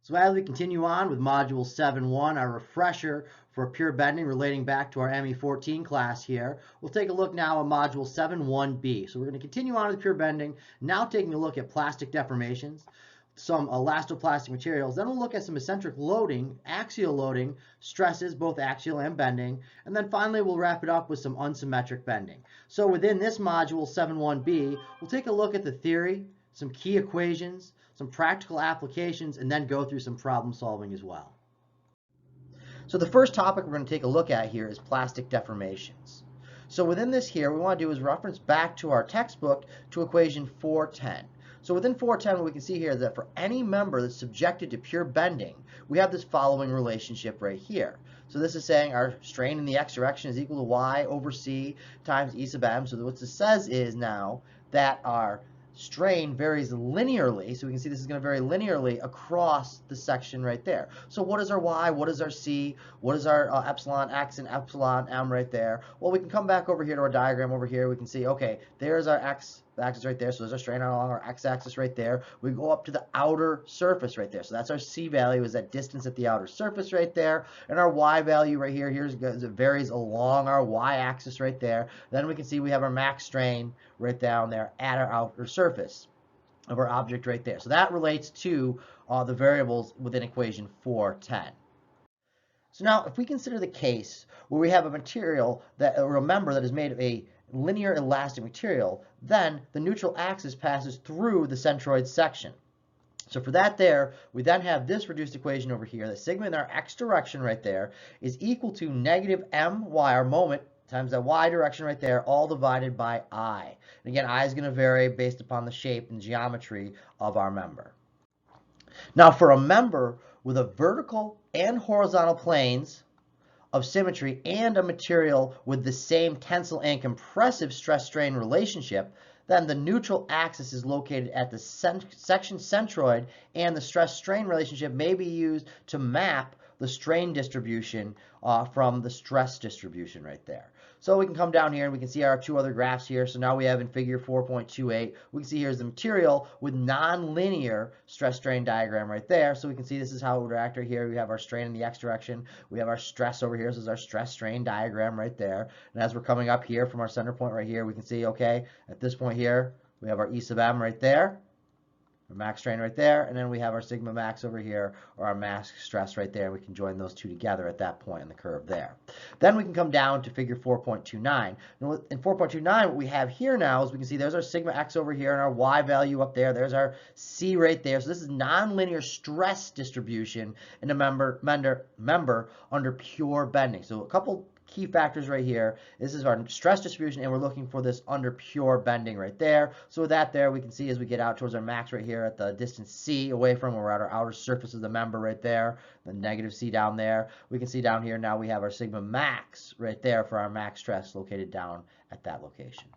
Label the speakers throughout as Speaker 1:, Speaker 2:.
Speaker 1: So as we continue on with Module 7.1, our refresher for pure bending relating back to our ME14 class here, we'll take a look now at Module 7.1b. So we're going to continue on with pure bending, now taking a look at plastic deformations, some elastoplastic materials, then we'll look at some eccentric loading, axial loading, stresses, both axial and bending, and then finally we'll wrap it up with some unsymmetric bending. So within this Module 7.1b, we'll take a look at the theory, some key equations, some practical applications, and then go through some problem solving as well. So the first topic we're going to take a look at here is plastic deformations. So within this here, what we want to do is reference back to our textbook to equation 410. So within 410, what we can see here is that for any member that's subjected to pure bending, we have this following relationship right here. So this is saying our strain in the x direction is equal to y over c times E sub m. So what this says is now that our strain varies linearly, so we can see this is going to vary linearly across the section right there. So what is our y, what is our c, what is our epsilon x and epsilon m right there? Well, we can come back over here to our diagram over here. We can see, okay, there's our x axis right there, so there's our strain along our x-axis right there. We go up to the outer surface right there, so that's our c value, is that distance at the outer surface right there, and our y value right here, it varies along our y-axis right there. Then we can see we have our max strain right down there at our outer surface of our object right there. So that relates to the variables within equation 410. So now if we consider the case where we have a material that, or a member that is made of a linear elastic material, then the neutral axis passes through the centroid section. So for that there, we then have this reduced equation over here, that sigma in our x direction right there is equal to negative my, our moment, times that y direction right there, all divided by I. And again, I is going to vary based upon the shape and geometry of our member. Now for a member with a vertical and horizontal planes of symmetry and a material with the same tensile and compressive stress-strain relationship, then the neutral axis is located at the section centroid, and the stress-strain relationship may be used to map the strain distribution from the stress distribution right there. So we can come down here and we can see our two other graphs here. So now we have in figure 4.28, we can see here's the material with nonlinear stress-strain diagram right there. So we can see this is how it would react right here. We have our strain in the x direction. We have our stress over here. So this is our stress-strain diagram right there. And as we're coming up here from our center point right here, we can see, okay, at this point here, we have our E sub m right there, our max strain right there, and then we have our sigma max over here, or our max stress right there. We can join those two together at that point in the curve there. Then we can come down to figure 4.29. Now in 4.29, what we have here now is we can see there's our sigma x over here and our y value up there. There's our c right there. So this is nonlinear stress distribution in a member under pure bending. So a couple key factors right here. This is our stress distribution, and we're looking for this under pure bending right there. So with that there, we can see as we get out towards our max right here at the distance c away from where we're at our outer surface of the member right there, the negative c down there. We can see down here now we have our sigma max right there for our max stress located down at that location.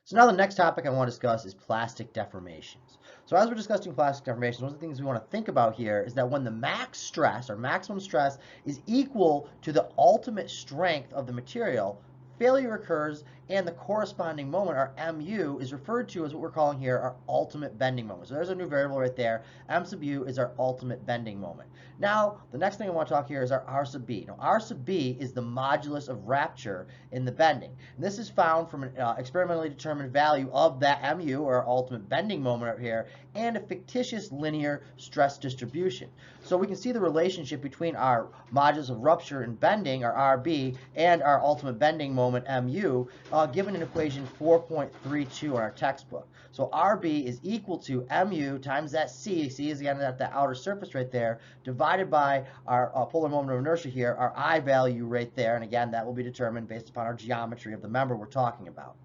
Speaker 1: So now the next topic I want to discuss is plastic deformations. So as we're discussing plastic deformations, one of the things we want to think about here is that when the max stress, or maximum stress, is equal to the ultimate strength of the material, failure occurs, and the corresponding moment, our mu, is referred to as what we're calling here our ultimate bending moment. So there's a new variable right there. M sub u is our ultimate bending moment. Now, the next thing I want to talk here is our R sub b. Now, R sub b is the modulus of rupture in the bending. And this is found from an experimentally determined value of that mu, or our ultimate bending moment right here, and a fictitious linear stress distribution. So we can see the relationship between our modulus of rupture and bending, our RB, and our ultimate bending moment, mu, given in equation 4.32 in our textbook. So RB is equal to mu times that c is again at the outer surface right there, divided by our polar moment of inertia here, our I value right there, and again that will be determined based upon our geometry of the member we're talking about.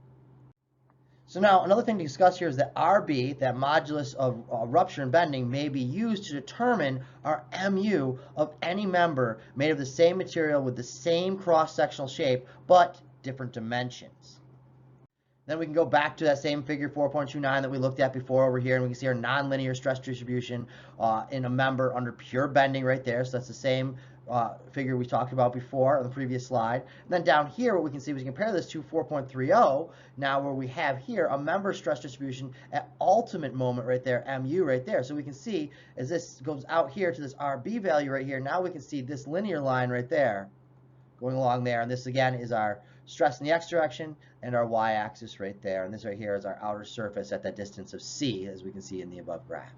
Speaker 1: So now another thing to discuss here is that RB, that modulus of rupture and bending, may be used to determine our mu of any member made of the same material with the same cross-sectional shape, but different dimensions. Then we can go back to that same figure 4.29 that we looked at before over here, and we can see our nonlinear stress distribution in a member under pure bending right there. So that's the same figure we talked about before on the previous slide. And then down here, what we can see, we compare this to 4.30, now where we have here a member stress distribution at ultimate moment right there, MU right there. So we can see as this goes out here to this RB value right here, now we can see this linear line right there going along there. And this again is our stress in the x direction and our y-axis right there. And this right here is our outer surface at that distance of C, as we can see in the above graph.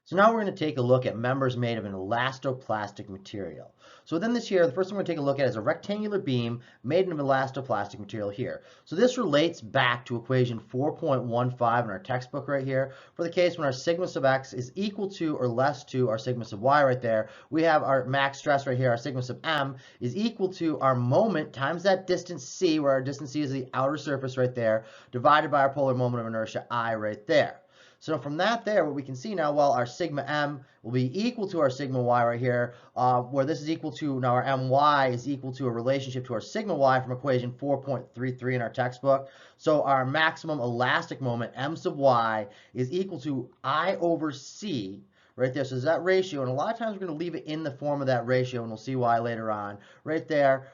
Speaker 1: So now we're going to take a look at members made of an elastoplastic material. So within this here, the first thing we're going to take a look at is a rectangular beam made of elastoplastic material here. So this relates back to equation 4.15 in our textbook right here. For the case when our sigma sub x is equal to or less to our sigma sub y right there, we have our max stress right here, our sigma sub m is equal to our moment times that distance c, where our distance c is the outer surface right there, divided by our polar moment of inertia I right there. So from that there, what we can see now, well, our sigma m will be equal to our sigma y right here, where this is equal to, now our my is equal to a relationship to our sigma y from equation 4.33 in our textbook. So our maximum elastic moment, m sub y, is equal to I over c, right there. So there's that ratio, and a lot of times we're going to leave it in the form of that ratio, and we'll see why later on, right there,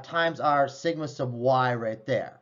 Speaker 1: times our sigma sub y right there.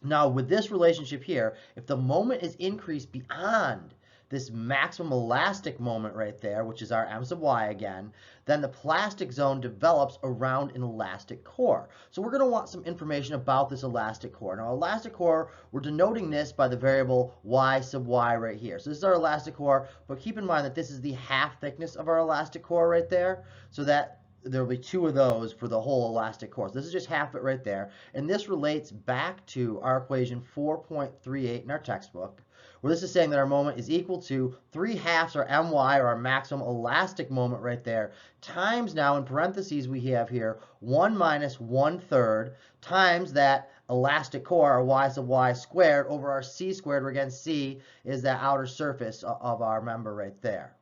Speaker 1: Now, with this relationship here, if the moment is increased beyond this maximum elastic moment right there, which is our m sub y again, then the plastic zone develops around an elastic core. So we're going to want some information about this elastic core. Now, elastic core, we're denoting this by the variable y sub y right here. So this is our elastic core, but keep in mind that this is the half thickness of our elastic core right there, so that there will be two of those for the whole elastic core. This is just half it right there. And this relates back to our equation 4.38 in our textbook, where this is saying that our moment is equal to 3/2 our my, or our maximum elastic moment right there, times, now in parentheses we have here 1 minus 1/3 times that elastic core, or y sub y squared, over our c squared, where again c is that outer surface of our member right there.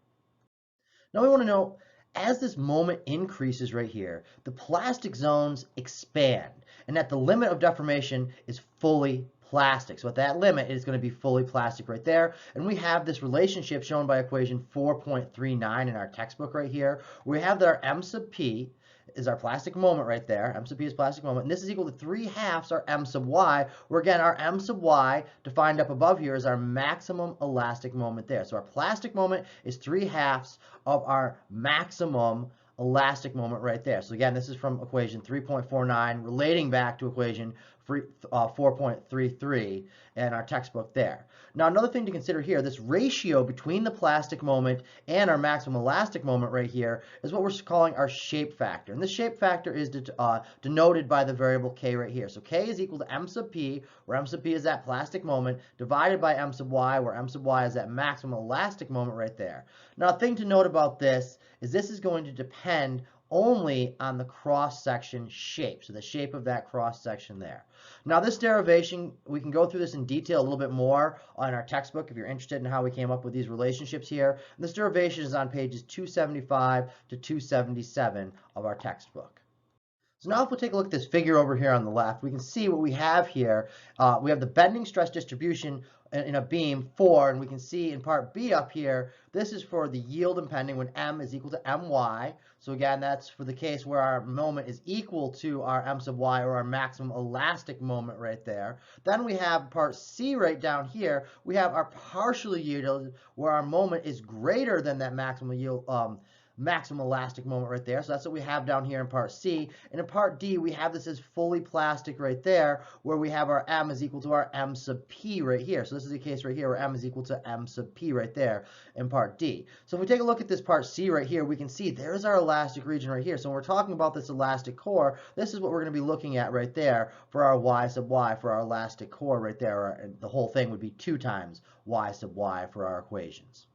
Speaker 1: Now we want to know, as this moment increases right here, the plastic zones expand, and that the limit of deformation is fully plastic. So at that limit, it is going to be fully plastic right there. And we have this relationship shown by equation 4.39 in our textbook right here. We have that our m sub p is our plastic moment right there. M sub p is plastic moment. And this is equal to 3/2 our m sub y, where again our m sub y defined up above here is our maximum elastic moment there. So our plastic moment is 3/2 of our maximum elastic moment right there. So again, this is from equation 3.49 relating back to equation 4.33 in our textbook there. Now another thing to consider here, this ratio between the plastic moment and our maximum elastic moment right here is what we're calling our shape factor. And this shape factor is denoted by the variable k right here. So k is equal to m sub p, where m sub p is that plastic moment, divided by m sub y, where m sub y is that maximum elastic moment right there. Now a thing to note about this is going to depend only on the cross-section shape, so the shape of that cross-section there. Now this derivation, we can go through this in detail a little bit more on our textbook if you're interested in how we came up with these relationships here. And this derivation is on pages 275 to 277 of our textbook. So now if we take a look at this figure over here on the left, we can see what we have here. We have the bending stress distribution in a beam 4, and we can see in part B up here, this is for the yield impending when m is equal to my. So again, that's for the case where our moment is equal to our m sub y, or our maximum elastic moment right there. Then we have part C right down here. We have our partially yielded, where our moment is greater than that maximum yield, maximum elastic moment right there. So that's what we have down here in part C. And in part D, we have this as fully plastic right there, where we have our m is equal to our m sub p right here. So this is the case right here where m is equal to m sub p right there in part D. So if we take a look at this part C right here, we can see there's our elastic region right here. So when we're talking about this elastic core, this is what we're going to be looking at right there for our y sub y, for our elastic core right there. And the whole thing would be 2 times y sub y for our equations.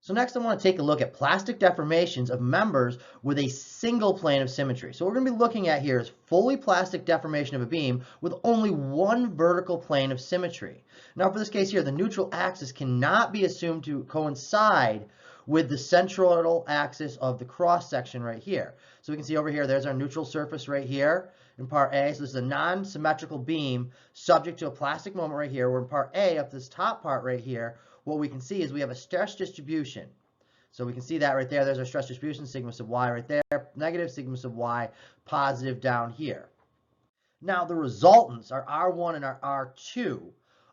Speaker 1: So next I want to take a look at plastic deformations of members with a single plane of symmetry. So what we're going to be looking at here is fully plastic deformation of a beam with only one vertical plane of symmetry. Now for this case here, the neutral axis cannot be assumed to coincide with the central axis of the cross section right here. So we can see over here, there's our neutral surface right here in part A. So this is a non-symmetrical beam subject to a plastic moment right here, where in part A, up this top part right here, what we can see is we have a stress distribution. So we can see that right there. There's our stress distribution, sigma sub y right there, negative, sigma sub y, positive down here. Now the resultants are R1 and our R2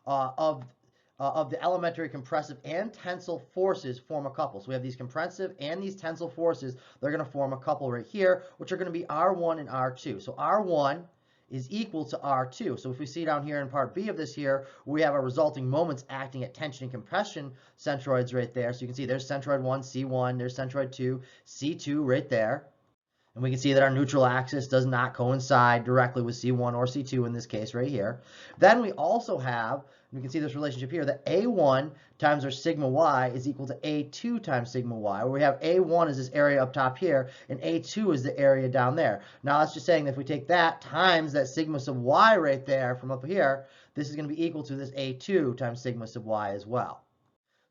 Speaker 1: of the elementary compressive and tensile forces form a couple. So we have these compressive and these tensile forces. They're going to form a couple right here, which are going to be R1 and R2. So R1 is equal to R2. So if we see down here in part B of this here, we have our resulting moments acting at tension and compression centroids right there. So you can see there's centroid 1, C1, there's centroid 2, C2 right there. And we can see that our neutral axis does not coincide directly with C1 or C2 in this case right here. Then we also have, we can see this relationship here, that A1 times our sigma y is equal to A2 times sigma y, where we have A1 is this area up top here, and A2 is the area down there. Now that's just saying that if we take that times that sigma sub y right there from up here, this is going to be equal to this A2 times sigma sub y as well.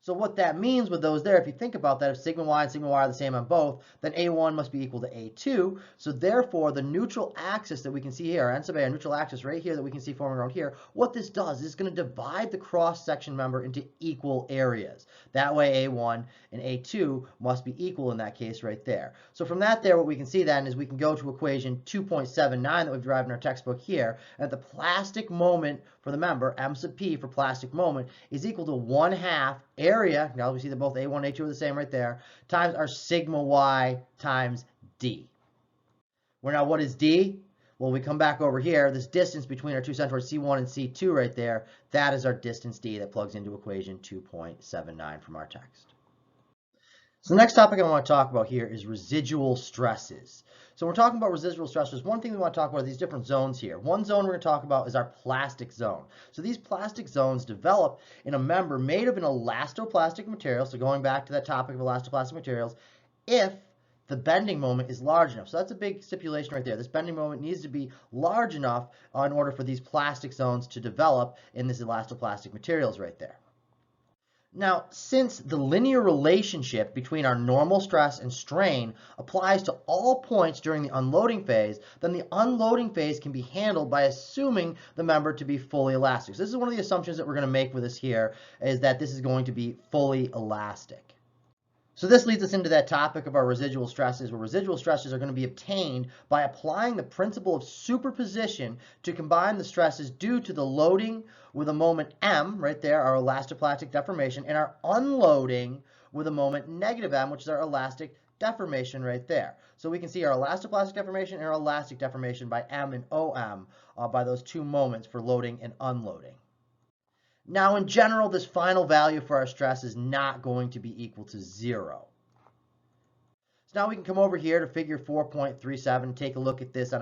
Speaker 1: So what that means with those there, if you think about that, if sigma y and sigma y are the same on both, then A1 must be equal to A2. So therefore, the neutral axis that we can see here, N sub A, our neutral axis right here that we can see forming around here, what this does is it's going to divide the cross-section member into equal areas. That way, A1 and A2 must be equal in that case right there. So from that there, what we can see then is we can go to equation 2.79 that we've derived in our textbook here, and the plastic moment for the member, M sub P for plastic moment, is equal to 1/2 area, now we see that both A1 and A2 are the same right there, times our sigma y times D. Well, now what is D? Well, we come back over here, this distance between our two centroids C1 and C2 right there, that is our distance D that plugs into equation 2.79 from our text. So the next topic I want to talk about here is residual stresses. So when we're talking about residual stresses, one thing we want to talk about are these different zones here. One zone we're going to talk about is our plastic zone. So these plastic zones develop in a member made of an elastoplastic material, so going back to that topic of elastoplastic materials, if the bending moment is large enough. So that's a big stipulation right there. This bending moment needs to be large enough in order for these plastic zones to develop in this elastoplastic materials right there. Now, since the linear relationship between our normal stress and strain applies to all points during the unloading phase, then the unloading phase can be handled by assuming the member to be fully elastic. So this is one of the assumptions that we're going to make with this here, is that this is going to be fully elastic. So this leads us into that topic of our residual stresses, where residual stresses are going to be obtained by applying the principle of superposition to combine the stresses due to the loading with a moment M, right there, our elastoplastic deformation, and our unloading with a moment negative M, which is our elastic deformation right there. So we can see our elastoplastic deformation and our elastic deformation by M and OM by those two moments for loading and unloading. Now, in general, this final value for our stress is not going to be equal to 0. So now we can come over here to figure 4.37, take a look at this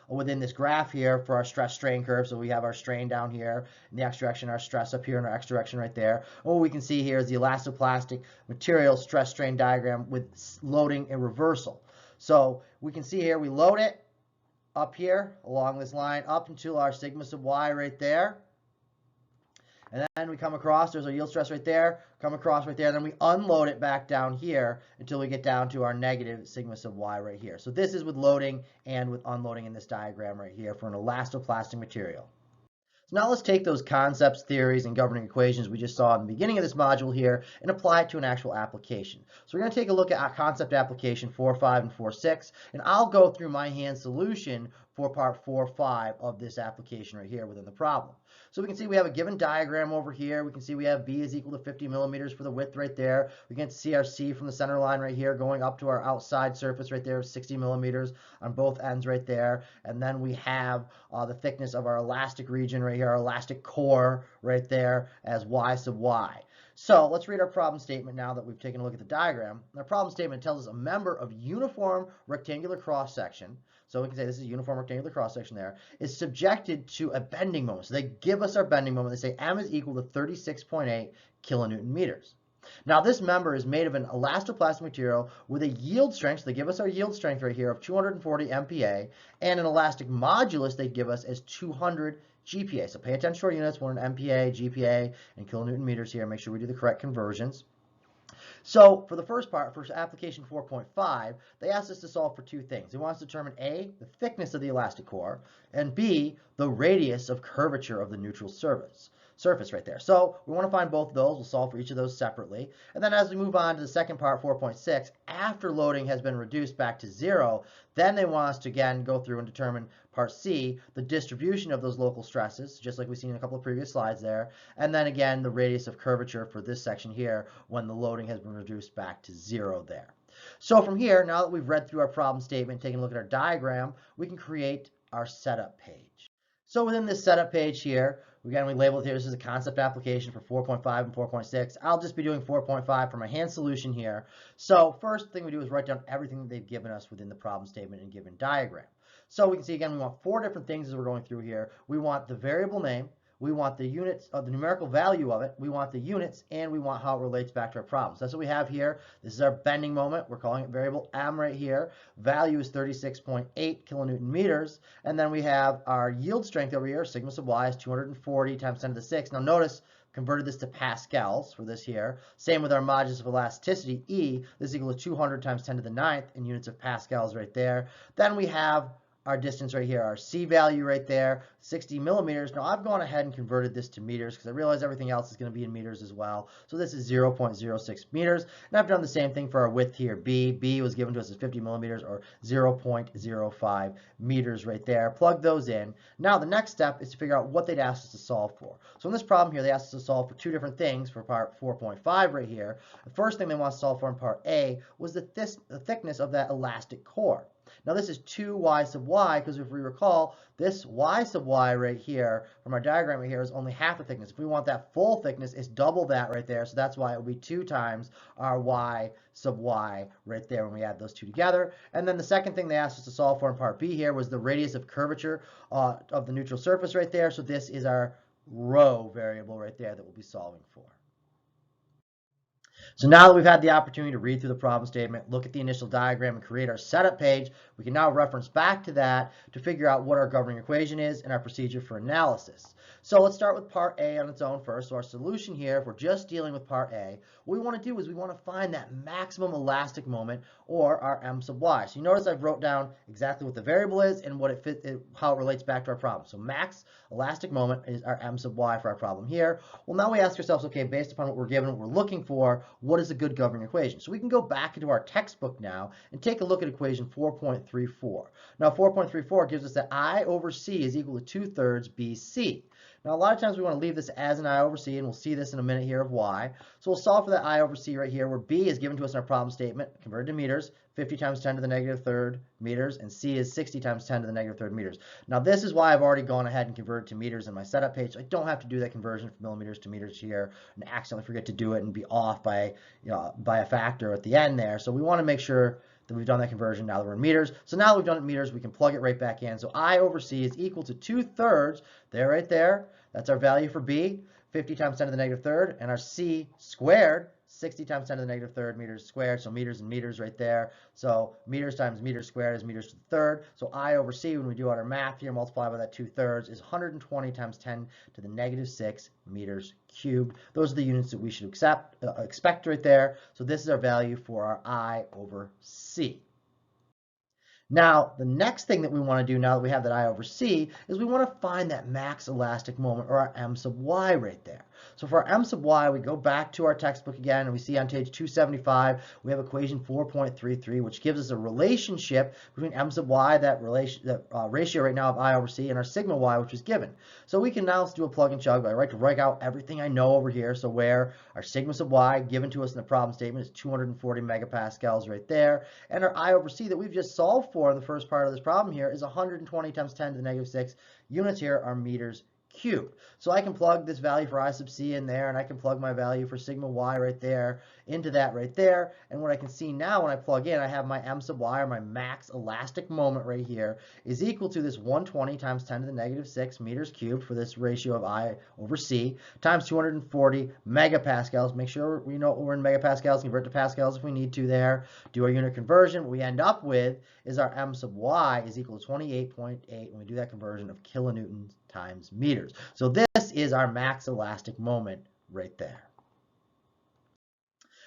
Speaker 1: within this graph here for our stress strain curve. So we have our strain down here in the x direction, our stress up here in our x direction right there. And what we can see here is the elastoplastic material stress strain diagram with loading and reversal. So we can see here we load it up here along this line up until our sigma sub y right there. And then we come across, there's our yield stress right there, come across right there, and then we unload it back down here until we get down to our negative sigma sub y right here. So this is with loading and with unloading in this diagram right here for an elastoplastic material. So now let's take those concepts, theories, and governing equations we just saw in the beginning of this module here and apply it to an actual application. So we're going to take a look at our concept application 4.5 and 4.6, and I'll go through my hand solution for part 4.5 of this application right here within the problem. So we can see we have a given diagram over here. We can see we have B is equal to 50 millimeters for the width right there. We can see our C from the center line right here going up to our outside surface right there of 60 millimeters on both ends right there. And then we have the thickness of our elastic region right here, our elastic core right there as Y sub Y. So let's read our problem statement now that we've taken a look at the diagram. Our problem statement tells us a member of uniform rectangular cross section, so we can say this is uniform rectangular cross section there, is subjected to a bending moment. So they give us our bending moment. They say M is equal to 36.8 kilonewton meters. Now this member is made of an elastoplastic material with a yield strength, so they give us our yield strength right here of 240 MPa, and an elastic modulus they give us as 200 GPa. So pay attention to our units. We're in MPa, GPa, and kilonewton meters here. Make sure we do the correct conversions. So for the first part, for application 4.5, they asked us to solve for two things. They want us to determine A, the thickness of the elastic core, and B, the radius of curvature of the neutral surface. surface right there. So we want to find both of those. We'll solve for each of those separately. And then as we move on to the second part, 4.6, after loading has been reduced back to 0, then they want us to again go through and determine part C, the distribution of those local stresses, just like we've seen in a couple of previous slides there. And then again, the radius of curvature for this section here when the loading has been reduced back to 0 there. So from here, now that we've read through our problem statement, taking a look at our diagram, we can create our setup page. So within this setup page here, again, we labeled here, this is a concept application for 4.5 and 4.6. I'll just be doing 4.5 for my hand solution here. So first thing we do is write down everything that they've given us within the problem statement and given diagram. So we can see again, we want 4 different things as we're going through here. We want the variable name, we want the units of the numerical value of it, we want the units, and we want how it relates back to our problems. That's what we have here. This is our bending moment. We're calling it variable M right here. Value is 36.8 kilonewton meters. And then we have our yield strength over here. Sigma sub y is 240 times 10 to the 6. Now notice, converted this to pascals for this here. Same with our modulus of elasticity, E. This is equal to 200 times 10 to the 9th in units of pascals right there. Then we have our distance right here, our C value right there, 60 millimeters. Now I've gone ahead and converted this to meters because I realize everything else is going to be in meters as well. So this is 0.06 meters. And I've done the same thing for our width here, B. B was given to us as 50 millimeters or 0.05 meters right there. Plug those in. Now the next step is to figure out what they'd asked us to solve for. So in this problem here, they asked us to solve for 2 different things for part 4.5 right here. The first thing they want to solve for in part A was the thickness of that elastic core. Now this is 2y sub y because if we recall, this y sub y right here from our diagram right here is only half the thickness. If we want that full thickness, it's double that right there. So that's why it will be 2 times our y sub y right there when we add those two together. And then the second thing they asked us to solve for in part B here was the radius of curvature of the neutral surface right there. So this is our rho variable right there that we'll be solving for. So now that we've had the opportunity to read through the problem statement, look at the initial diagram, and create our setup page, we can now reference back to that to figure out what our governing equation is and our procedure for analysis. So let's start with part A on its own first. So our solution here, if we're just dealing with part A, what we want to do is we want to find that maximum elastic moment, or our M sub y. So you notice I've wrote down exactly what the variable is and what how it relates back to our problem. So max elastic moment is our M sub y for our problem here. Well, now we ask ourselves, okay, based upon what we're given, what we're looking for, what is a good governing equation? So we can go back into our textbook now and take a look at equation 4.34. Now 4.34 gives us that I over C is equal to 2/3 BC. Now a lot of times we want to leave this as an I over C, and we'll see this in a minute here of y. So we'll solve for that I over C right here, where B is given to us in our problem statement, converted to meters, 50 times 10 to the negative third meters, and C is 60 times 10 to the negative third meters. Now this is why I've already gone ahead and converted to meters in my setup page. So I don't have to do that conversion from millimeters to meters here and accidentally forget to do it and be off by, by a factor at the end there. So we want to make sure that we've done that conversion now that we're in meters. So now that we've done it in meters, we can plug it right back in. So I over C is equal to 2/3, there right there. That's our value for B, 50 times 10 to the negative third, and our C squared, 60 times 10 to the negative third meters squared, so meters and meters right there. So meters times meters squared is meters to the third. So I over C, when we do our math here, multiply by that 2/3, is 120 times 10 to the negative 6 meters cubed. Those are the units that we should expect right there. So this is our value for our I over C. Now, the next thing that we want to do now that we have that I over C is we want to find that max elastic moment, or our M sub y right there. So for our M sub y, we go back to our textbook again, and we see on page 275, we have equation 4.33, which gives us a relationship between M sub y, that ratio right now of I over C, and our sigma y, which is given. So we can now do a plug and chug. I like to write out everything I know over here. So where our sigma sub y given to us in the problem statement is 240 megapascals right there, and our I over C that we've just solved for in the first part of this problem here is 120 times 10 to the negative 6 units here are meters cubed. So I can plug this value for I sub C in there, and I can plug my value for sigma y right there into that right there. And what I can see now when I plug in, I have my M sub y, or my max elastic moment right here, is equal to this 120 times 10 to the negative 6 meters cubed for this ratio of I over C times 240 megapascals. Make sure we know we're in megapascals, convert to pascals if we need to there. Do our unit conversion. What we end up with is our M sub y is equal to 28.8 when we do that conversion of kilonewtons times meters. So this is our max elastic moment right there.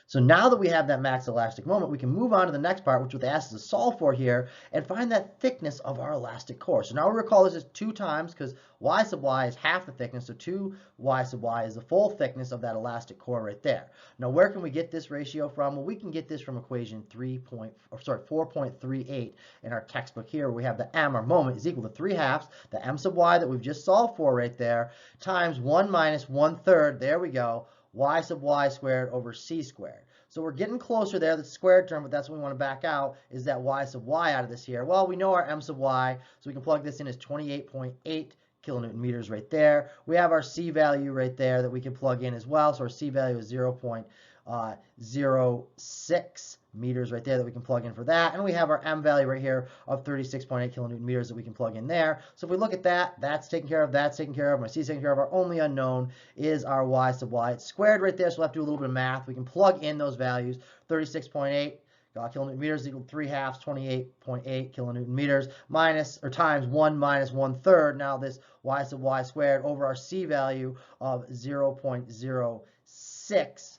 Speaker 1: So now that we have that max elastic moment, we can move on to the next part, which what they asked us to solve for here, and find that thickness of our elastic core. So now we recall this as 2 times, because y sub y is half the thickness, so 2y sub y is the full thickness of that elastic core right there. Now where can we get this ratio from? Well, we can get this from equation 4.38 in our textbook here, where we have the m, our moment, is equal to 3/2, the m sub y that we've just solved for right there, times 1 minus 1/3, there we go, y sub y squared over c squared. So we're getting closer there, the squared term, but that's what we want to back out, is that y sub y out of this here. Well, we know our m sub y, so we can plug this in as 28.8 kilonewton meters right there. We have our c value right there that we can plug in as well, so our c value is 0.06 meters right there that we can plug in for that, and we have our m value right here of 36.8 kilonewton meters that we can plug in there. So if we look at that, that's taken care of, that's taken care of, my c is taken care of. Our only unknown is our y sub y. It's squared right there, so we'll have to do a little bit of math. We can plug in those values. 36.8 kilonewton meters equal 3/2, 28.8 kilonewton meters, minus or times 1 minus 1/3. Now this y sub y squared over our c value of 0.06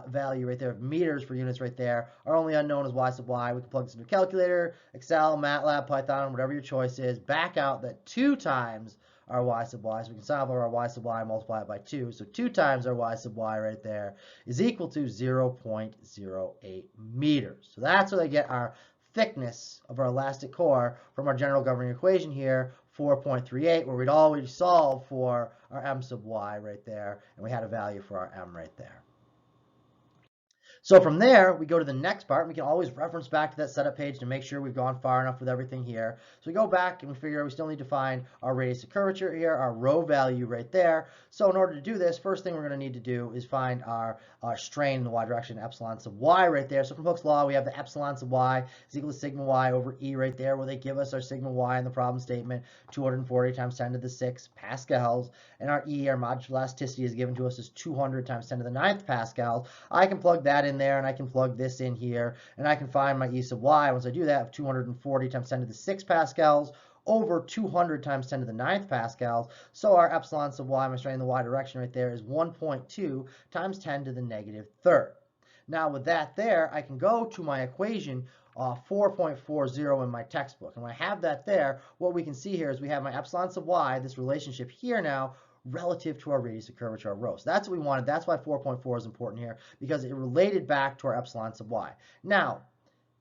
Speaker 1: value right there of meters per units right there. Our only unknown is y sub y. We can plug this into a calculator, Excel, MATLAB, Python, whatever your choice is. Back out that 2 times our y sub y. So we can solve our y sub y and multiply it by 2. So 2 times our y sub y right there is equal to 0.08 meters. So that's where they get our thickness of our elastic core from our general governing equation here, 4.38, where we'd already solved for our m sub y right there, and we had a value for our m right there. So from there, we go to the next part. We can always reference back to that setup page to make sure we've gone far enough with everything here. So we go back and we figure we still need to find our radius of curvature here, our rho value right there. So in order to do this, first thing we're going to need to do is find our strain in the y direction, epsilon sub y right there. So from Hooke's law, we have the epsilon sub y is equal to sigma y over E right there, where they give us our sigma y in the problem statement, 240 times 10 to the 6 pascals. And our E, our modular elasticity, is given to us as 200 times 10 to the 9th pascals. I can plug that in there, and I can plug this in here, and I can find my E sub y. Once I do that, of 240 times 10 to the 6 pascals over 200 times 10 to the 9th pascals. So our epsilon sub y, my strain in the y direction right there, is 1.2 times 10 to the negative third. Now with that there, I can go to my equation 4.40 in my textbook. And when I have that there, what we can see here is we have my epsilon sub y, this relationship here now, relative to our radius of curvature, our rho. So that's what we wanted. That's why 4.4 is important here, because it related back to our epsilon sub y. Now,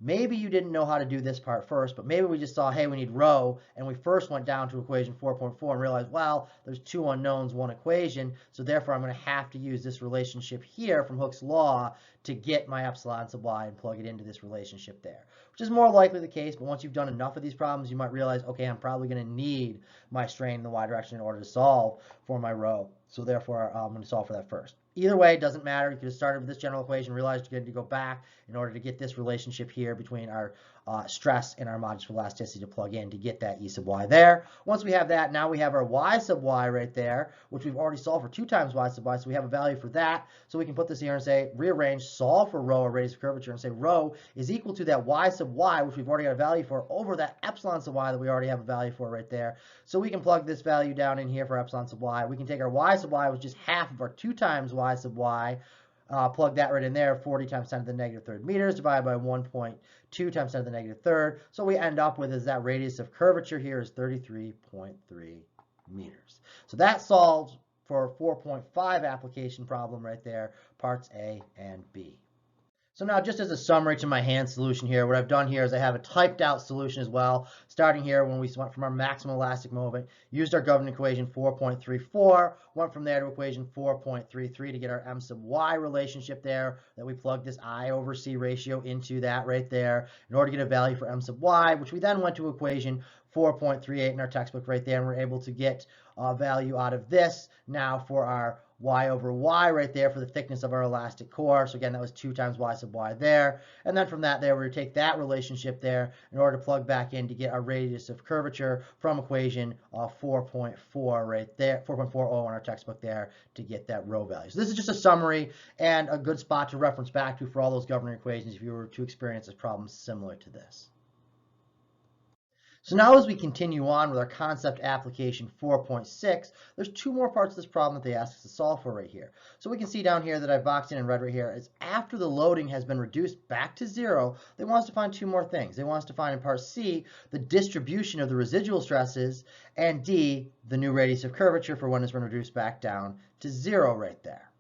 Speaker 1: maybe you didn't know how to do this part first, but maybe we just saw, hey, we need rho, and we first went down to equation 4.4 and realized, well, there's 2 unknowns, 1 equation, so therefore I'm going to have to use this relationship here from Hooke's law to get my epsilon sub y and plug it into this relationship there, which is more likely the case. But once you've done enough of these problems, you might realize, okay, I'm probably going to need my strain in the y direction in order to solve for my rho. So therefore, I'm going to solve for that first. Either way, it doesn't matter. You could have started with this general equation, realized you had to go back in order to get this relationship here between our stress and our modulus of elasticity to plug in to get that E sub y there. Once we have that, now we have our y sub y right there, which we've already solved for 2 times y sub y, so we have a value for that. So we can put this here and say, rearrange, solve for rho, or radius of curvature, and say rho is equal to that y sub y, which we've already got a value for, over that epsilon sub y that we already have a value for right there. So we can plug this value down in here for epsilon sub y. We can take our y sub y, which is half of our 2 times y sub y, plug that right in there, 40 times 10 to the negative third meters, divided by 1.2 times 10 to the negative third. So we end up with is that radius of curvature here is 33.3 meters. So that solves for a 4.5 application problem right there, parts A and B. So now just as a summary to my hand solution here, what I've done here is I have a typed out solution as well, starting here when we went from our maximum elastic moment, used our governing equation 4.34, went from there to equation 4.33 to get our m sub y relationship there, that we plugged this I over C ratio into that right there in order to get a value for m sub y, which we then went to equation 4.38 in our textbook right there, and we're able to get a value out of this now for our y over y right there for the thickness of our elastic core. So again, that was 2 times y sub y there. And then from that there, we take that relationship there in order to plug back in to get our radius of curvature from equation 4.4 right there, 4.40 in our textbook there to get that rho value. So this is just a summary and a good spot to reference back to for all those governing equations if you were to experience a problem similar to this. So now as we continue on with our concept application 4.6, there's two more parts of this problem that they ask us to solve for right here. So we can see down here that I've boxed in red right here is after the loading has been reduced back to 0, they want us to find two more things. They want us to find in part C, the distribution of the residual stresses, and D, the new radius of curvature for when it's been reduced back down to 0 right there.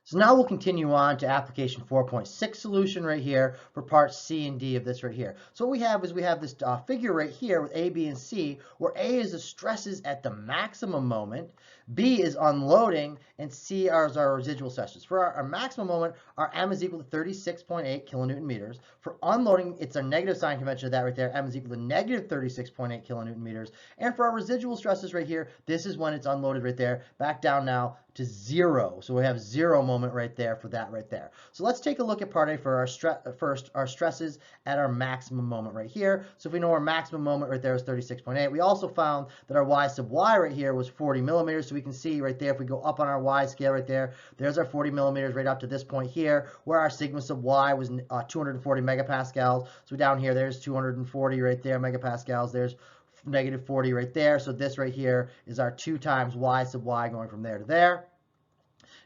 Speaker 1: So now we'll continue on to application 4.6 solution right here for parts C and D of this right here. So what we have is we have this figure right here with A, B, and C, where A is the stresses at the maximum moment, B is unloading, and C is our residual stresses. For our maximum moment, our M is equal to 36.8 kilonewton meters. For unloading, it's our negative sign convention of that right there. M is equal to negative 36.8 kilonewton meters. And for our residual stresses right here, this is when it's unloaded right there, back down now to 0. So we have 0 moment right there for that right there. So let's take a look at part A for our stresses at our maximum moment right here. So if we know our maximum moment right there is 36.8, we also found that our y sub y right here was 40 millimeters. So we can see right there, if we go up on our y scale right there, there's our 40 millimeters right up to this point here, where our sigma sub y was 240 megapascals. So down here, there's 240 right there megapascals. There's negative 40 right there. So this right here is our 2 times y sub y going from there to there.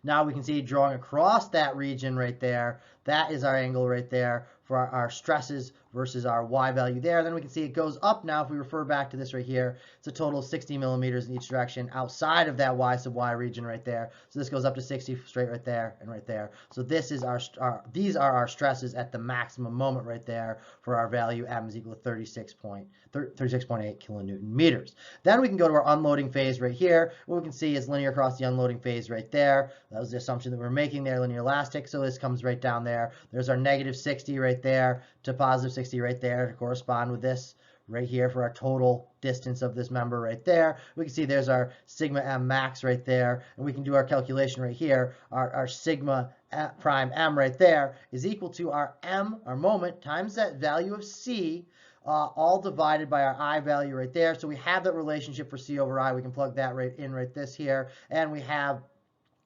Speaker 1: Now we can see drawing across that region right there, that is our angle right there for our stresses versus our y value there. Then we can see it goes up now if we refer back to this right here. It's a total of 60 millimeters in each direction outside of that y sub y region right there. So this goes up to 60 straight right there and right there. So this is these are our stresses at the maximum moment right there for our value m is equal to 36.8 kilonewton meters. Then we can go to our unloading phase right here. What we can see is linear across the unloading phase right there. That was the assumption that we're making there, linear elastic. So this comes right down there. There's our negative 60 right there to positive 60 right there to correspond with this right here for our total distance of this member right there. We can see there's our sigma m max right there, and we can do our calculation right here. Our sigma prime m right there is equal to our m, our moment, times that value of c, all divided by our I value right there. So we have that relationship for C over I. We can plug that right in right this here, and we have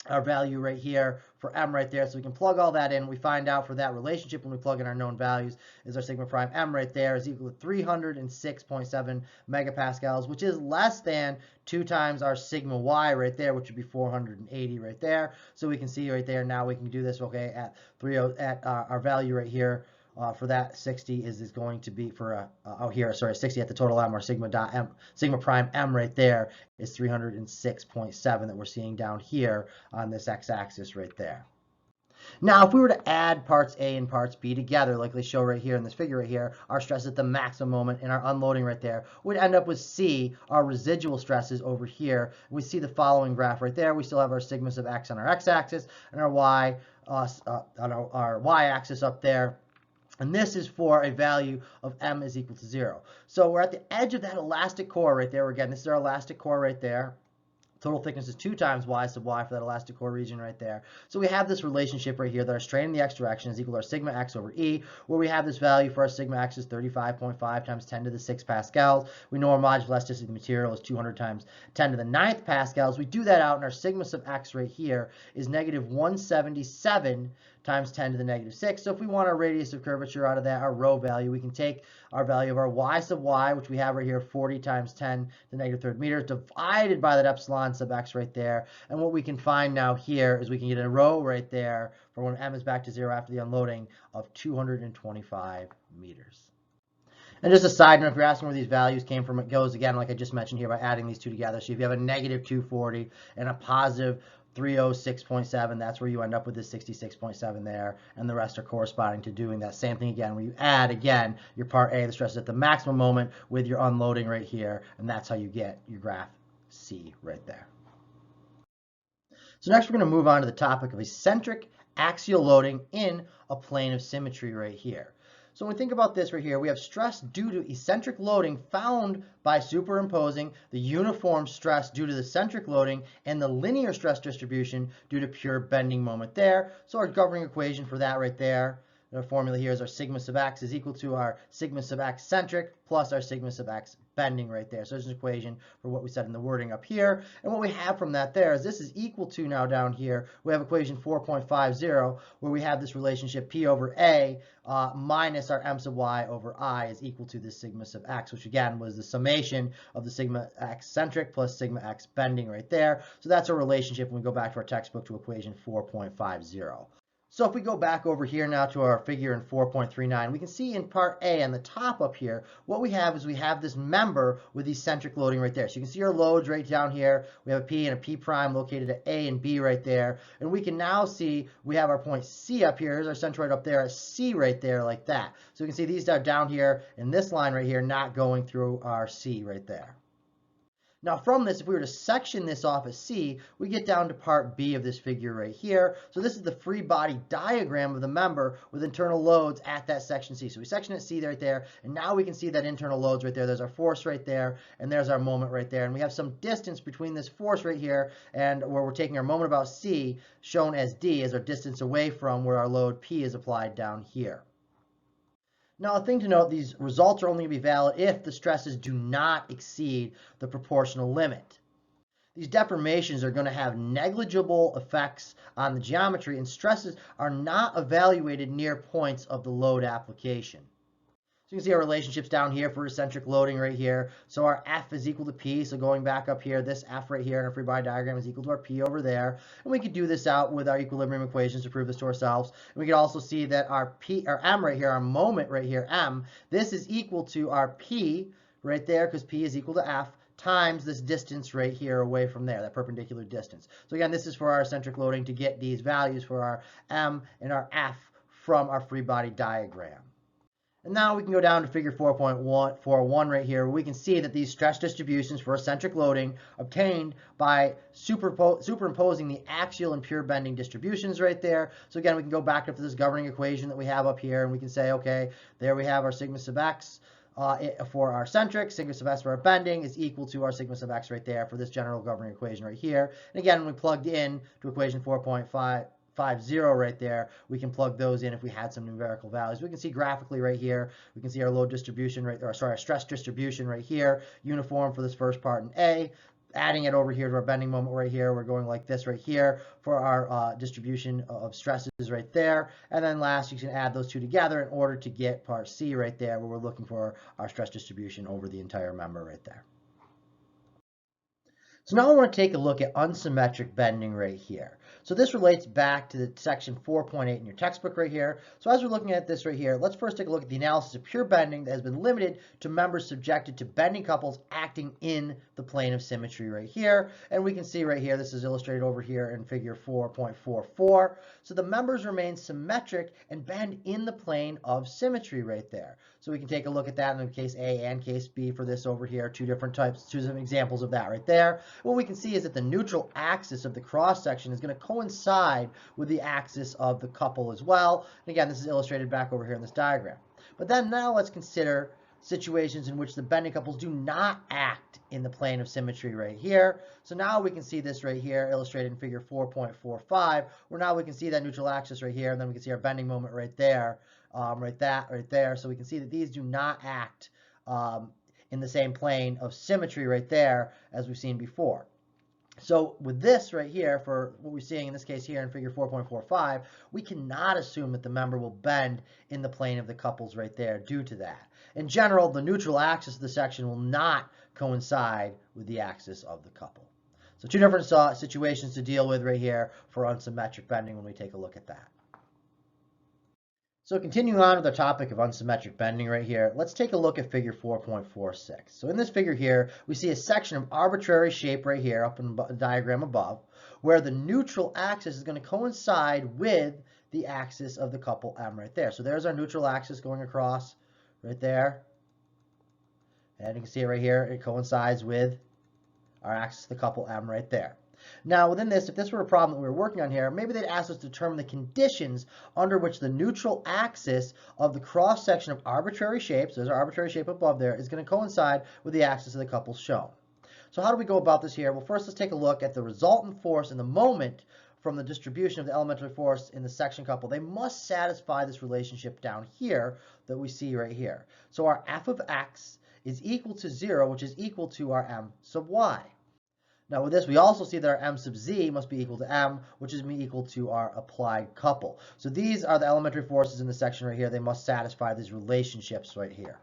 Speaker 1: our value right here for m right there. So we can plug all that in. We find out for that relationship when we plug in our known values is our sigma prime m right there is equal to 306.7 megapascals, which is less than 2 times our sigma y right there, which would be 480 right there. So we can see right there now we can do this, okay, at our value right here. For that 60 is going to be for oh here, sorry, 60 at the total m, or sigma prime m right there is 306.7 that we're seeing down here on this x-axis right there. Now, if we were to add parts A and parts B together, like they show right here in this figure right here, our stress at the maximum moment and our unloading right there, we'd end up with C, our residual stresses over here. We see the following graph right there. We still have our sigma sub x on our x-axis and our y on our y-axis up there. And this is for a value of m is equal to 0. So we're at the edge of that elastic core right there. Again, this is our elastic core right there. Total thickness is 2 times y sub y for that elastic core region right there. So we have this relationship right here that our strain in the x direction is equal to our sigma x over E, where we have this value for our sigma x is 35.5 times 10 to the 6 pascals. We know our modular elasticity of the material is 200 times 10 to the 9th pascals. We do that out, and our sigma sub x right here is negative 177 times 10 to the negative 6. So if we want our radius of curvature out of that, our rho value, we can take our value of our y sub y, which we have right here, 40 times 10 to the negative 3rd meters, divided by that epsilon sub x right there. And what we can find now here is we can get a rho right there for when m is back to 0 after the unloading of 225 meters. And just a side note, if you're asking where these values came from, it goes, again, like I just mentioned here, by adding these two together. So if you have a negative 240 and a positive 306.7, that's where you end up with this 66.7 there, and the rest are corresponding to doing that same thing again, where you add, again, your part A, the stress at the maximum moment, with your unloading right here, and that's how you get your graph C right there. So next we're going to move on to the topic of eccentric axial loading in a plane of symmetry right here. So when we think about this right here, we have stress due to eccentric loading found by superimposing the uniform stress due to the centric loading and the linear stress distribution due to pure bending moment there. So our governing equation for that right there our formula here is our sigma sub x is equal to our sigma sub x centric plus our sigma sub x bending right there. So there's an equation for what we said in the wording up here. And what we have from that there is this is equal to, now down here, we have equation 4.50 where we have this relationship P over A minus our M sub y over I is equal to this sigma sub x, which again was the summation of the sigma x centric plus sigma x bending right there. So that's our relationship when we go back to our textbook to equation 4.50. So if we go back over here now to our figure in 4.39, we can see in part A on the top up here, what we have is we have this member with eccentric loading right there. So you can see our loads right down here. We have a P and a P prime located at A and B right there. And we can now see we have our point C up here. Here's our centroid up there at C right there like that. So we can see these are down here in this line right here, not going through our C right there. Now from this, if we were to section this off at C, we get down to part B of this figure right here. So this is the free body diagram of the member with internal loads at that section C. So we section at C right there, and now we can see that internal loads right there. There's our force right there, and there's our moment right there. And we have some distance between this force right here and where we're taking our moment about C, shown as D, as our distance away from where our load P is applied down here. Now, a thing to note, these results are only going to be valid if the stresses do not exceed the proportional limit. These deformations are going to have negligible effects on the geometry, and stresses are not evaluated near points of the load application. So you can see our relationships down here for eccentric loading right here. So our F is equal to P. So going back up here, this F right here in our free body diagram is equal to our P over there. And we could do this out with our equilibrium equations to prove this to ourselves. And we could also see that our M right here, our moment right here, M, this is equal to our P right there, because P is equal to F, times this distance right here away from there, that perpendicular distance. So again, this is for our eccentric loading to get these values for our M and our F from our free body diagram. And now we can go down to figure 4.141 right here, where we can see that these stress distributions for eccentric loading obtained by superimposing the axial and pure bending distributions right there. So again, we can go back up to this governing equation that we have up here, and we can say, okay, there we have our sigma sub x for our centric, sigma sub s for our bending is equal to our sigma sub x right there for this general governing equation right here. And again, when we plugged in to equation 4.50 right there, we can plug those in if we had some numerical values. We can see graphically right here, we can see our load distribution right, or sorry, our stress distribution right here, uniform for this first part in A. Adding it over here to our bending moment right here, we're going like this right here for our distribution of stresses right there. And then last, you can add those two together in order to get part C right there, where we're looking for our stress distribution over the entire member right there. So now I want to take a look at unsymmetric bending right here. So this relates back to the section 4.8 in your textbook right here. So as we're looking at this right here, let's first take a look at the analysis of pure bending that has been limited to members subjected to bending couples acting in the plane of symmetry right here. And we can see right here, this is illustrated over here in figure 4.44. So the members remain symmetric and bend in the plane of symmetry right there. So we can take a look at that in case A and case B for this over here, two different examples of that right there. What we can see is that the neutral axis of the cross section is going to coincide with the axis of the couple as well. And again, this is illustrated back over here in this diagram. But then now let's consider situations in which the bending couples do not act in the plane of symmetry right here. So now we can see this right here illustrated in figure 4.45, where now we can see that neutral axis right here, and then we can see our bending moment right there, right there. So we can see that these do not act in the same plane of symmetry right there as we've seen before. So with this right here, for what we're seeing in this case here in figure 4.45, we cannot assume that the member will bend in the plane of the couples right there due to that. In general, the neutral axis of the section will not coincide with the axis of the couple. So two different situations to deal with right here for unsymmetric bending when we take a look at that. So continuing on with the topic of unsymmetric bending right here, let's take a look at figure 4.46. So in this figure here, we see a section of arbitrary shape right here up in the diagram above, where the neutral axis is going to coincide with the axis of the couple M right there. So there's our neutral axis going across right there. And you can see it right here, it coincides with our axis of the couple M right there. Now within this, if this were a problem that we were working on here, maybe they'd ask us to determine the conditions under which the neutral axis of the cross section of arbitrary shapes, there's our arbitrary shape above there, is going to coincide with the axis of the couples shown. So how do we go about this here? Well, first let's take a look at the resultant force and the moment from the distribution of the elementary force in the section couple, they must satisfy this relationship down here that we see right here. So our f of x is equal to 0, which is equal to our m sub y. Now with this, we also see that our m sub z must be equal to m, which is equal to our applied couple. So these are the elementary forces in the section right here. They must satisfy these relationships right here.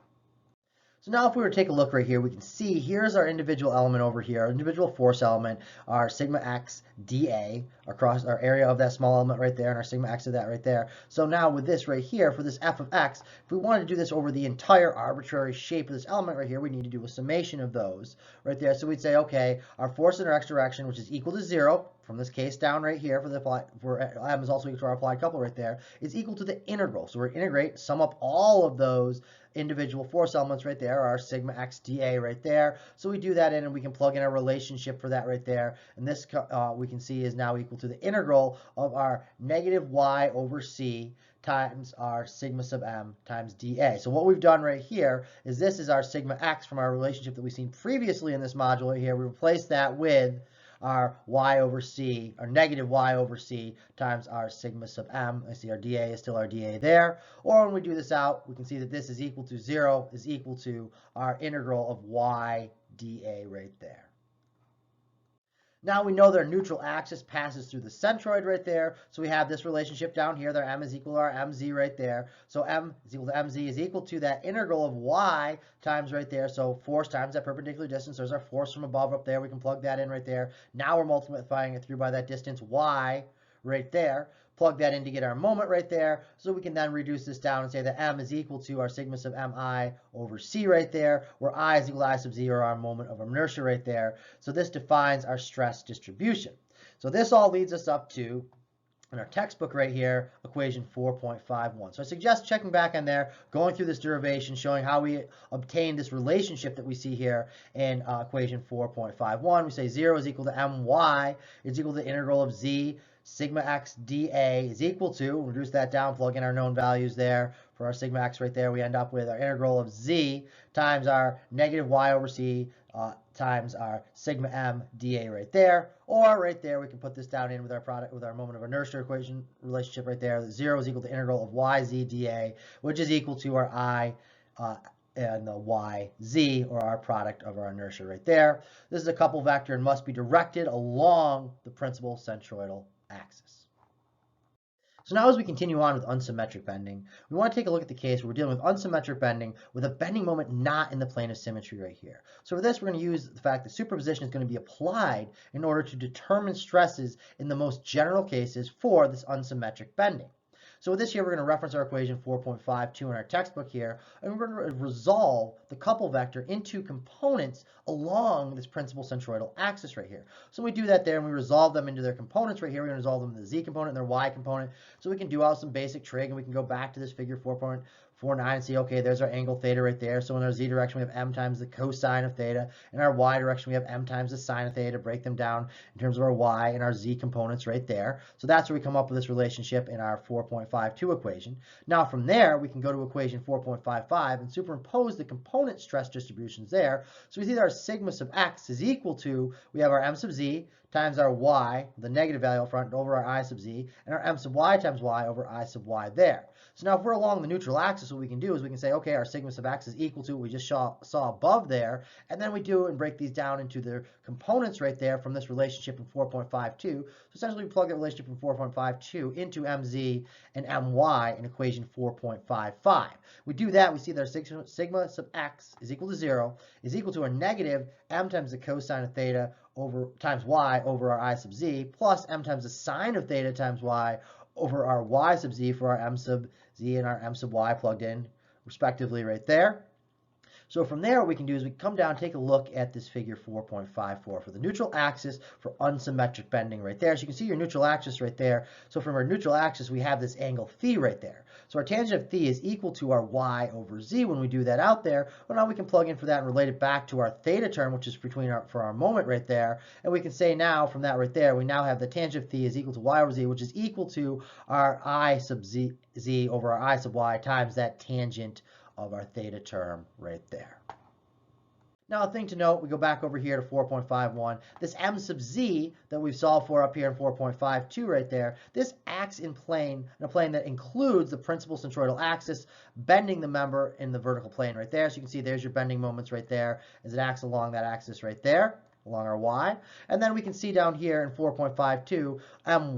Speaker 1: So now if we were to take a look right here, we can see here's our individual element over here, our individual force element, our sigma x dA across our area of that small element right there, and our sigma x of that right there. So now with this right here, for this f of x, if we wanted to do this over the entire arbitrary shape of this element right here, we need to do a summation of those right there. So we'd say, okay, our force in our x direction, which is equal to 0, from this case down right here for m is also equal to our applied couple right there, is equal to the integral. So we're going to integrate, sum up all of those individual force elements right there, our sigma x dA right there. So we do that in and we can plug in a relationship for that right there. And this we can see is now equal to the integral of our negative y over c times our sigma sub m times dA. So what we've done right here is this is our sigma x from our relationship that we've seen previously in this module right here. We replace that with our y over c, our negative y over c times our sigma sub m. I see our dA is still our dA there. Or when we do this out, we can see that this is equal to 0 is equal to our integral of y dA right there. Now we know that our neutral axis passes through the centroid right there. So we have this relationship down here. That m is equal to our mz right there. So m is equal to mz is equal to that integral of y times right there. So force times that perpendicular distance. There's our force from above up there. We can plug that in right there. Now we're multiplying it through by that distance y right there. Plug that in to get our moment right there. So we can then reduce this down and say that m is equal to our sigma sub mi over c right there, where I is equal to I sub z, or our moment of inertia right there. So this defines our stress distribution. So this all leads us up to, in our textbook right here, equation 4.51. So I suggest checking back on there, going through this derivation, showing how we obtain this relationship that we see here in equation 4.51. We say 0 is equal to my is equal to the integral of z sigma x dA is equal to, reduce that down, plug in our known values there. For our sigma x right there, we end up with our integral of z times our negative y over c times our sigma m dA right there. Or right there, we can put this down in with our product, with our moment of inertia equation relationship right there. 0 is equal to integral of yz dA, which is equal to our I and the yz, or our product of our inertia right there. This is a couple vector and must be directed along the principal centroidal axis. So now as we continue on with unsymmetric bending, we want to take a look at the case where we're dealing with unsymmetric bending with a bending moment not in the plane of symmetry right here. So for this, we're going to use the fact that superposition is going to be applied in order to determine stresses in the most general cases for this unsymmetric bending. So with this here, we're going to reference our equation 4.52 in our textbook here, and we're going to resolve the couple vector into components along this principal centroidal axis right here. So we do that there, and we resolve them into their components right here. We're going to resolve them into the z component and their y component. So we can do out some basic trig, and we can go back to this figure 4.49 and see, okay, there's our angle theta right there. So in our z direction, we have m times the cosine of theta. In our y direction, we have m times the sine of theta. Break them down in terms of our y and our z components right there. So that's where we come up with this relationship in our 4.52 equation. Now from there, we can go to equation 4.55 and superimpose the component stress distributions there. So we see that our sigma sub x is equal to, we have our m sub z times our y, the negative value up front, over our I sub z, and our m sub y times y over I sub y there. So now if we're along the neutral axis, what we can do is we can say, okay, our sigma sub x is equal to what we just saw above there, and then we do and break these down into their components right there from this relationship in 4.52. So essentially we plug that relationship from 4.52 into mz and my in equation 4.55. We do that, we see that our sigma sub x is equal to 0, is equal to a negative m times the cosine of theta over times y over our I sub z, plus m times the sine of theta times y over our y sub z for our m sub z and our m sub y plugged in respectively right there. So from there, what we can do is we can come down, take a look at this figure 4.54 for the neutral axis for unsymmetric bending right there. So you can see your neutral axis right there. So from our neutral axis, we have this angle phi right there. So our tangent of phi is equal to our y over z when we do that out there. Well, now we can plug in for that and relate it back to our theta term, which is for our moment right there. And we can say now from that right there, we now have the tangent of phi is equal to y over z, which is equal to our I sub z over our I sub y times that tangent of our theta term right there. Now, a thing to note, we go back over here to 4.51. This m sub z that we've solved for up here in 4.52 right there, this acts in a plane that includes the principal centroidal axis, bending the member in the vertical plane right there. So you can see there's your bending moments right there as it acts along that axis right there, along our y. And then we can see down here in 4.52,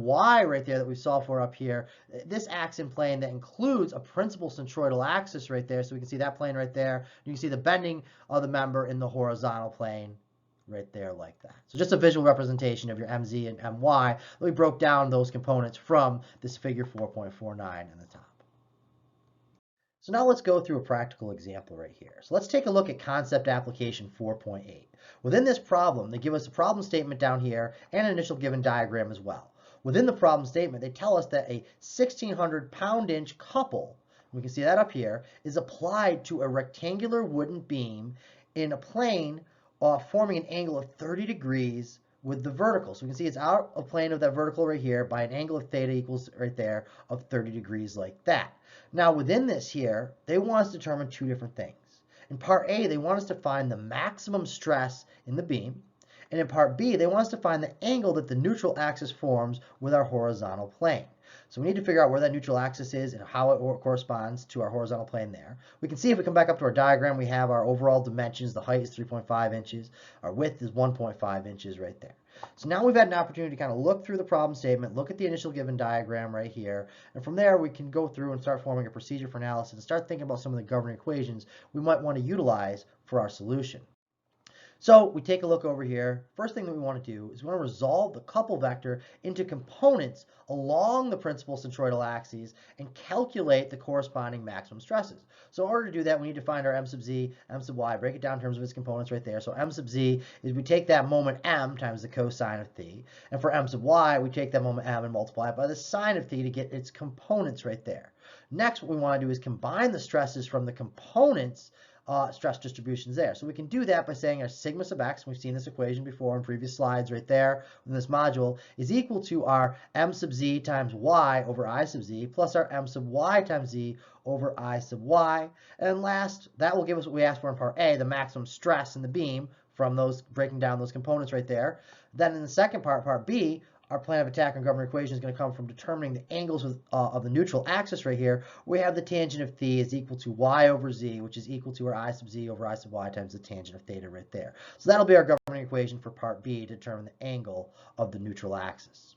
Speaker 1: my right there that we solved for up here, this acts in plane that includes a principal centroidal axis right there. So we can see that plane right there. You can see the bending of the member in the horizontal plane right there like that. So just a visual representation of your mz and my. We broke down those components from this figure 4.49 in the top. So now let's go through a practical example right here. So let's take a look at concept application 4.8. Within this problem, they give us a problem statement down here and an initial given diagram as well. Within the problem statement, they tell us that a 1,600 pound-inch couple, we can see that up here, is applied to a rectangular wooden beam in a plane forming an angle of 30 degrees with the vertical. So we can see it's out of plane of that vertical right here by an angle of theta equals right there of 30 degrees like that. Now within this here, they want us to determine two different things. In part A, they want us to find the maximum stress in the beam. And in part B, they want us to find the angle that the neutral axis forms with our horizontal plane. So we need to figure out where that neutral axis is and how it corresponds to our horizontal plane there. We can see if we come back up to our diagram, we have our overall dimensions. The height is 3.5 inches. Our width is 1.5 inches right there. So now we've had an opportunity to kind of look through the problem statement, look at the initial given diagram right here, and from there we can go through and start forming a procedure for analysis and start thinking about some of the governing equations we might want to utilize for our solution. So we take a look over here. First thing that we want to do is we want to resolve the couple vector into components along the principal centroidal axes and calculate the corresponding maximum stresses. So in order to do that, we need to find our m sub z, m sub y, break it down in terms of its components right there. So m sub z is we take that moment m times the cosine of theta. And for m sub y, we take that moment m and multiply it by the sine of theta to get its components right there. Next, what we want to do is combine the stresses from the components stress distributions there. So we can do that by saying our sigma sub x, we've seen this equation before in previous slides right there in this module, is equal to our m sub z times y over I sub z plus our m sub y times z over I sub y. And last, that will give us what we asked for in part A, the maximum stress in the beam from those breaking down those components right there. Then in the second part, part B, our plan of attack and governing equation is going to come from determining the angles of the neutral axis right here. We have the tangent of theta is equal to y over z, which is equal to our I sub z over I sub y times the tangent of theta right there. So that'll be our governing equation for part B to determine the angle of the neutral axis.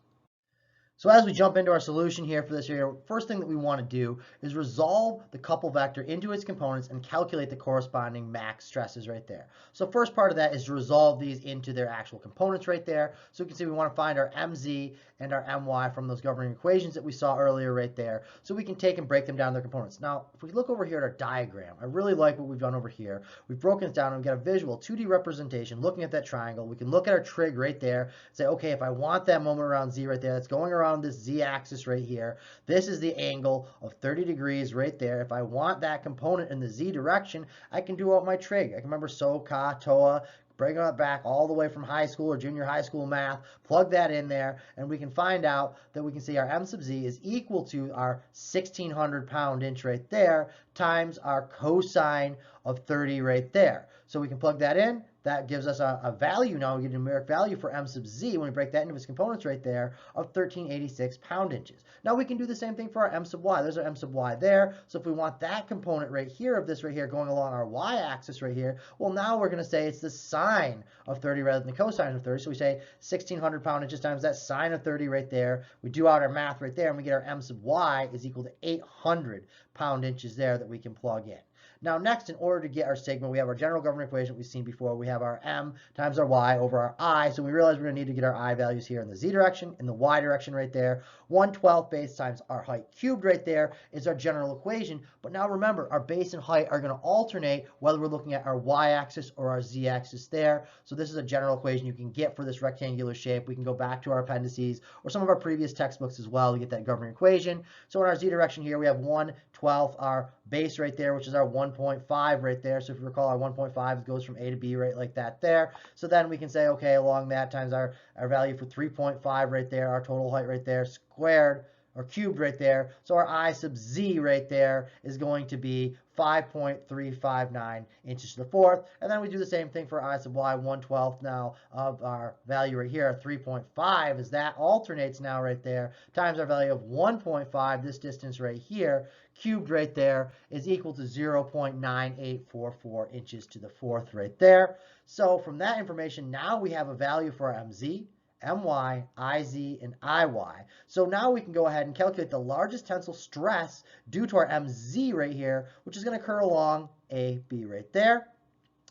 Speaker 1: So as we jump into our solution here for this here, first thing that we want to do is resolve the couple vector into its components and calculate the corresponding max stresses right there. So first part of that is to resolve these into their actual components right there. So we can see we want to find our mz and our my from those governing equations that we saw earlier right there. So we can take and break them down their components. Now, if we look over here at our diagram, I really like what we've done over here. We've broken it down and we get a visual 2D representation looking at that triangle. We can look at our trig right there and say, okay, if I want that moment around z right there, that's going around this z-axis right here. This is the angle of 30 degrees right there. If I want that component in the z direction, I can do out my trig. I can remember SO, CA, TOA, bring it back all the way from high school or junior high school math, plug that in there, and we can find out that we can see our m sub z is equal to our 1,600 pound-inch right there times our cosine of 30 right there. So we can plug that in. That gives us a value now. We get a numeric value for m sub z when we break that into its components right there of 1386 pound-inches. Now we can do the same thing for our m sub y. There's our m sub y there. So if we want that component right here of this right here going along our y-axis right here, well, now we're going to say it's the sine of 30 rather than the cosine of 30. So we say 1,600 pound-inches times that sine of 30 right there. We do out our math right there, and we get our m sub y is equal to 800 pound-inches there that we can plug in. Now next, in order to get our sigma, we have our general governing equation we've seen before. We have our m times our y over our I. So we realize we're going to need to get our I values here in the z direction, in the y direction right there. 1/12 base times our height cubed right there is our general equation. But now remember, our base and height are going to alternate whether we're looking at our y-axis or our z-axis there. So this is a general equation you can get for this rectangular shape. We can go back to our appendices or some of our previous textbooks as well to get that governing equation. So in our z direction here, we have 1/12, our base right there, which is our 1.5 right there. So if you recall, our 1.5 goes from A to B right like that there. So then we can say, okay, along that times our value for 3.5 right there, our total height right there, squared, or cubed right there. So our I sub z right there is going to be 5.359 inches to the fourth. And then we do the same thing for I sub y, 1/12 now of our value right here, 3.5, as that alternates now right there, times our value of 1.5, this distance right here, cubed right there, is equal to 0.9844 inches to the fourth right there. So from that information, now we have a value for our mz, my, iz, and iy. So now we can go ahead and calculate the largest tensile stress due to our mz right here, which is going to occur along AB right there.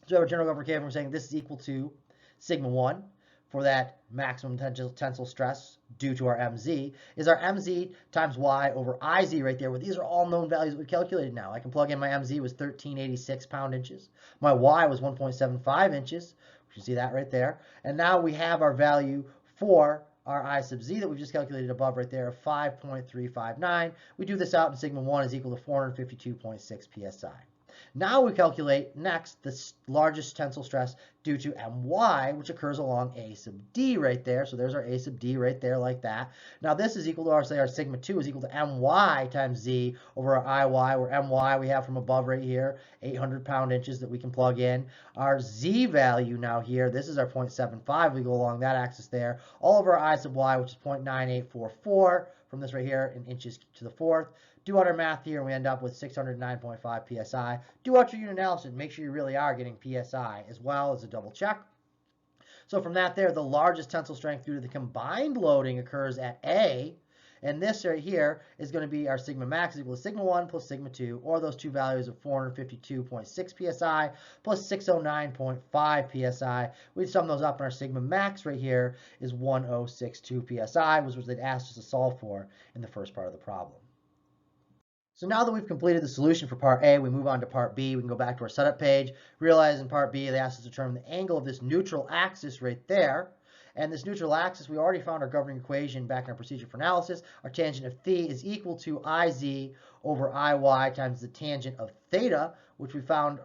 Speaker 1: So our general governor we're saying this is equal to sigma 1 for that maximum tensile stress due to our mz, is our mz times y over iz right there, where these are all known values that we calculated now. I can plug in my mz was 1386 pound-inches. My y was 1.75 inches. You see that right there. And now we have our value for our I sub z that we've just calculated above right there of 5.359. We do this out, and sigma 1 is equal to 452.6 psi. Now we calculate next the largest tensile stress due to my, which occurs along A sub d right there. So there's our A sub d right there like that. Now this is equal to our, say, our sigma 2 is equal to my times z over our iy, where my we have from above right here, 800 pound-inches that we can plug in. Our z value now here, this is our 0.75. We go along that axis there. All over our I sub y, which is 0.9844 from this right here in inches to the fourth. Do out our math here, and we end up with 609.5 psi. Do out your unit analysis. Make sure you really are getting psi, as well as a double check. So from that there, the largest tensile strength due to the combined loading occurs at A. And this right here is going to be our sigma max is equal to sigma 1 plus sigma 2, or those two values of 452.6 psi plus 609.5 psi. We sum those up, and our sigma max right here is 1062 psi, which was what they'd asked us to solve for in the first part of the problem. So now that we've completed the solution for part A, we move on to part B. We can go back to our setup page. Realize in part B, they asked us to determine the angle of this neutral axis right there. And this neutral axis, we already found our governing equation back in our procedure for analysis. Our tangent of theta is equal to Iz over Iy times the tangent of theta, which we found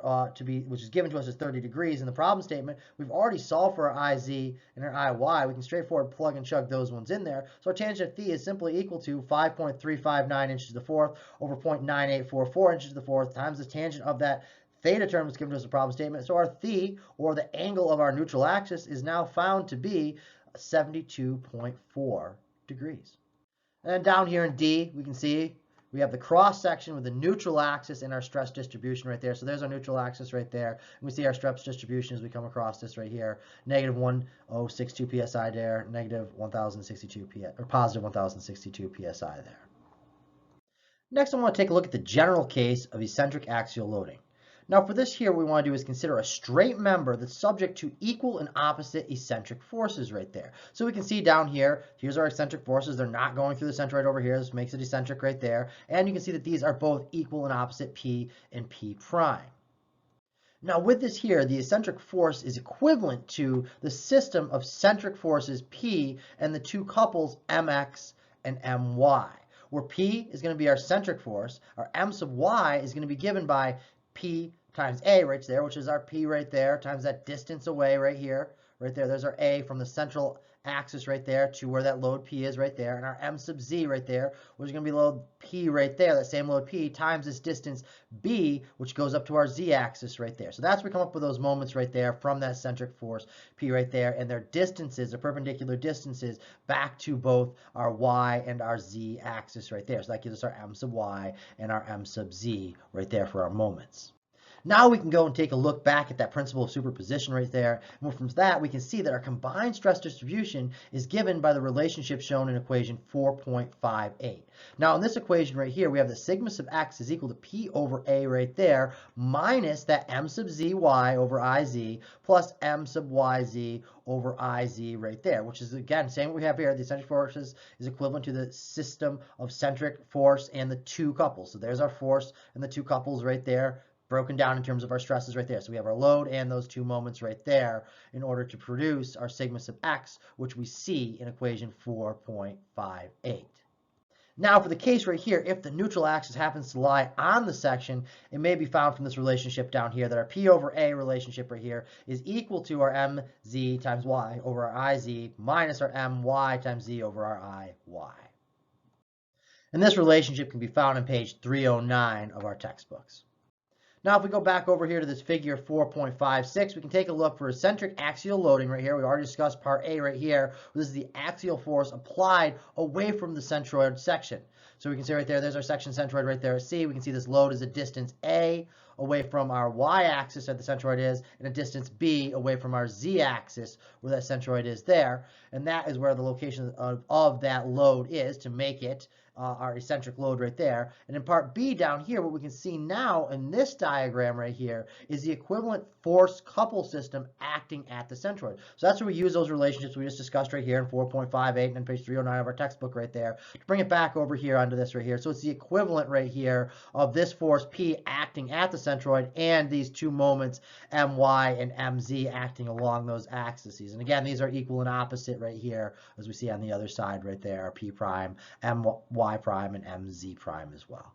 Speaker 1: which is given to us as 30 degrees in the problem statement. We've already solved for our Iz and our Iy. We can straightforward plug and chug those ones in there. So our tangent of theta is simply equal to 5.359 inches to the fourth over 0.9844 inches to the fourth times the tangent of that theta term is given to us in the problem statement. So our theta, or the angle of our neutral axis, is now found to be 72.4 degrees. And then down here in D, we can see we have the cross section with the neutral axis and our stress distribution right there. So there's our neutral axis right there. And we see our stress distribution as we come across this right here. Negative 1062 psi there, negative 1062 psi, or positive 1062 psi there. Next, I want to take a look at the general case of eccentric axial loading. Now for this here, what we want to do is consider a straight member that's subject to equal and opposite eccentric forces right there. So we can see down here, here's our eccentric forces. They're not going through the center right over here. This makes it eccentric right there. And you can see that these are both equal and opposite P and P prime. Now with this here, the eccentric force is equivalent to the system of centric forces P and the two couples MX and MY, where P is going to be our centric force. Our M sub Y is going to be given by P times A right there, which is our P right there, times that distance away right here, right there. There's our A from the central axis right there to where that load P is right there. And our M sub Z right there, which is going to be load P right there, that same load P, times this distance B, which goes up to our Z axis right there. So that's where we come up with those moments right there from that centric force P right there. And their distances, their perpendicular distances, back to both our Y and our Z axis right there. So that gives us our M sub Y and our M sub Z right there for our moments. Now we can go and take a look back at that principle of superposition right there. And from that, we can see that our combined stress distribution is given by the relationship shown in equation 4.58. Now in this equation right here, we have the sigma sub x is equal to P over A right there, minus that M sub zy over Iz, plus M sub yz over Iz right there, which is, again, same what we have here. The eccentric forces is equivalent to the system of centric force and the two couples. So there's our force and the two couples right there, broken down in terms of our stresses right there. So we have our load and those two moments right there in order to produce our sigma sub x, which we see in equation 4.58. Now for the case right here, if the neutral axis happens to lie on the section, it may be found from this relationship down here that our P over A relationship right here is equal to our MZ times Y over our IZ minus our MY times Z over our IY. And this relationship can be found on page 309 of our textbooks. Now, if we go back over here to this figure 4.56, we can take a look for eccentric axial loading right here. We already discussed part A right here. This is the axial force applied away from the centroid section. So we can see right there, there's our section centroid right there at C. We can see this load is a distance A away from our y-axis where the centroid is, and a distance B away from our z-axis where that centroid is there. And that is where the location of that load is to make it our eccentric load right there. And in part B down here, what we can see now in this diagram right here is the equivalent force couple system acting at the centroid. So that's where we use those relationships we just discussed right here in 4.58 and on page 309 of our textbook right there to bring it back over here onto this right here. So it's the equivalent right here of this force P acting at the centroid and these two moments My and Mz acting along those axes. And again, these are equal and opposite right here as we see on the other side right there, P prime, My prime, and Mz prime as well.